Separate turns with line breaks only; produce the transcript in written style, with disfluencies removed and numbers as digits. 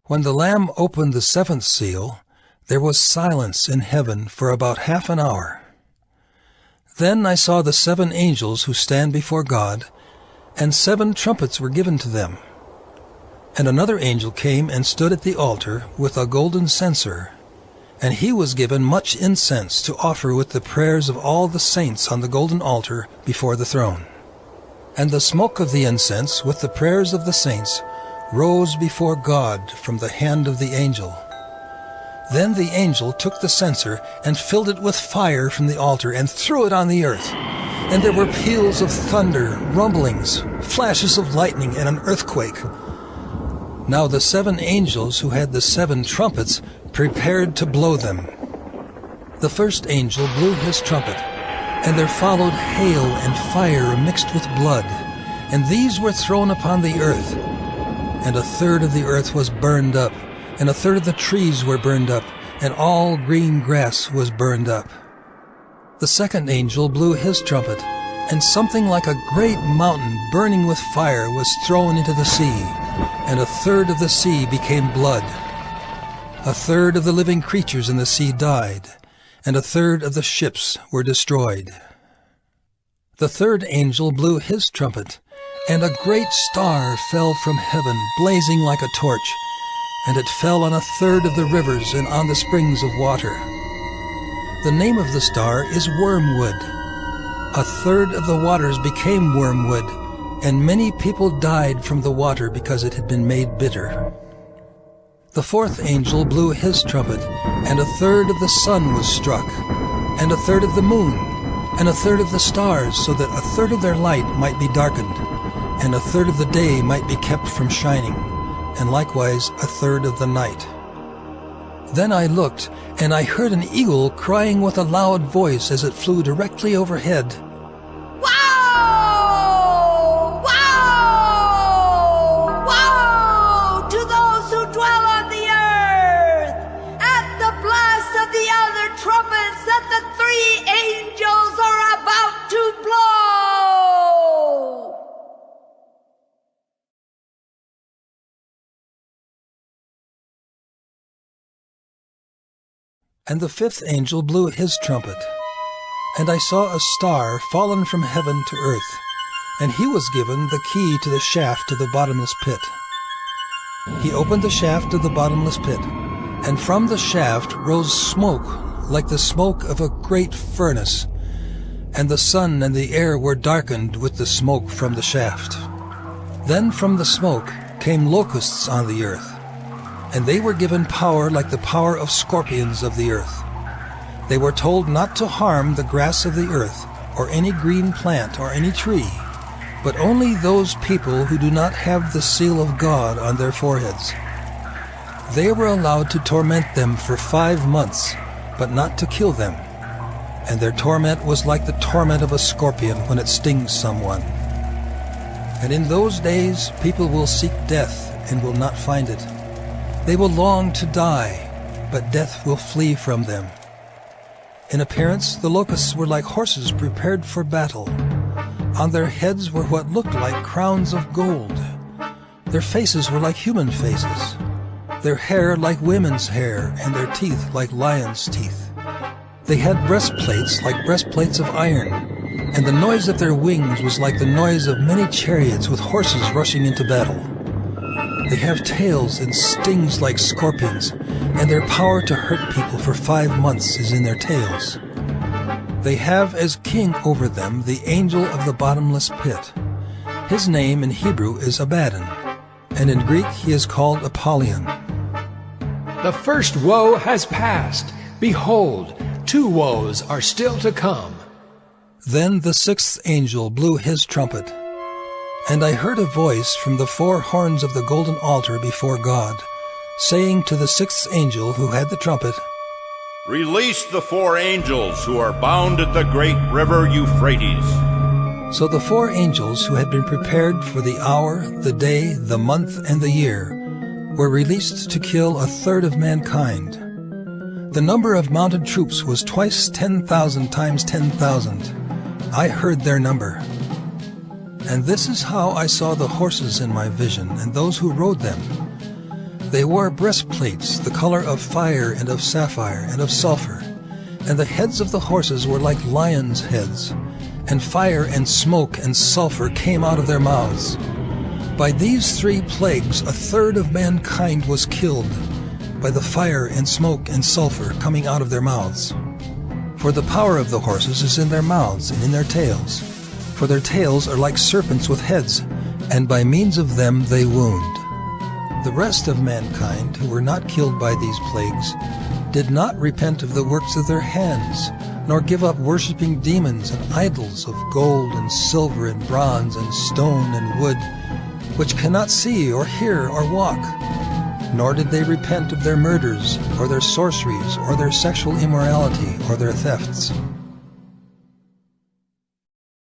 When the Lamb opened the seventh seal, there was silence in heaven for about half an hour. Then I saw the 7 angels who stand before God, and 7 trumpets were given to them. And another angel came and stood at the altar with a golden censer, and he was given much incense to offer with the prayers of all the saints on the golden altar before the throne. And the smoke of the incense with the prayers of the saints rose before God from the hand of the angel. Then the angel took the censer and filled it with fire from the altar and threw it on the earth. And there were peals of thunder, rumblings, flashes of lightning, and an earthquake. Now the 7 angels who had the 7 trumpets prepared to blow them. The first angel blew his trumpet, and there followed hail and fire mixed with blood, and these were thrown upon the earth. And a third of the earth was burned up, and a third of the trees were burned up, and all green grass was burned up. The second angel blew his trumpet, and something like a great mountain burning with fire was thrown into the sea, and a third of the sea became blood. A third of the living creatures in the sea died, and a third of the ships were destroyed. The third angel blew his trumpet, and a great star fell from heaven, blazing like a torch, and it fell on a third of the rivers and on the springs of water. The name of the star is Wormwood. A third of the waters became wormwood, and many people died from the water because it had been made bitter. The fourth angel blew his trumpet, and a third of the sun was struck, and a third of the moon, and a third of the stars, so that a third of their light might be darkened, and a third of the day might be kept from shining, and likewise a third of the night. Then I looked, and I heard an eagle crying with a loud voice as it flew directly overhead,
"Woe! Woe! Woe to those who dwell on the earth, at the blast of the other trumpets that the 3 angels are about to blow!"
And the fifth angel blew his trumpet, and I saw a star fallen from heaven to earth, and he was given the key to the shaft of the bottomless pit. He opened the shaft of the bottomless pit, and from the shaft rose smoke like the smoke of a great furnace, and the sun and the air were darkened with the smoke from the shaft. Then from the smoke came locusts on the earth, and they were given power like the power of scorpions of the earth. They were told not to harm the grass of the earth, or any green plant, or any tree, but only those people who do not have the seal of God on their foreheads. They were allowed to torment them for 5 months, but not to kill them. And their torment was like the torment of a scorpion when it stings someone. And in those days people will seek death and will not find it. They will long to die, but death will flee from them. In appearance, the locusts were like horses prepared for battle. On their heads were what looked like crowns of gold. Their faces were like human faces, their hair like women's hair, and their teeth like lions' teeth. They had breastplates like breastplates of iron, and the noise of their wings was like the noise of many chariots with horses rushing into battle. They have tails and stings like scorpions, and their power to hurt people for 5 months is in their tails. They have as king over them the angel of the bottomless pit. His name in Hebrew is Abaddon, and in Greek he is called Apollyon.
The first woe has passed. Behold, 2 woes are still to come.
Then the 6th angel blew his trumpet, and I heard a voice from the 4 horns of the golden altar before God, saying to the 6th angel who had the trumpet,
"Release the 4 angels who are bound at the great river Euphrates."
So the 4 angels who had been prepared for the hour, the day, the month, and the year were released to kill a third of mankind. The number of mounted troops was twice 10,000 times 10,000. I heard their number. And this is how I saw the horses in my vision, and those who rode them. They wore breastplates the color of fire and of sapphire and of sulfur, and the heads of the horses were like lions' heads, and fire and smoke and sulfur came out of their mouths. By these 3 plagues 1/3 of mankind was killed, by the fire and smoke and sulfur coming out of their mouths. For the power of the horses is in their mouths and in their tails, for their tails are like serpents with heads, and by means of them they wound. The rest of mankind, who were not killed by these plagues, did not repent of the works of their hands, nor give up worshipping demons and idols of gold and silver and bronze and stone and wood, which cannot see or hear or walk. Nor did they repent of their murders, or their sorceries, or their sexual immorality, or their thefts.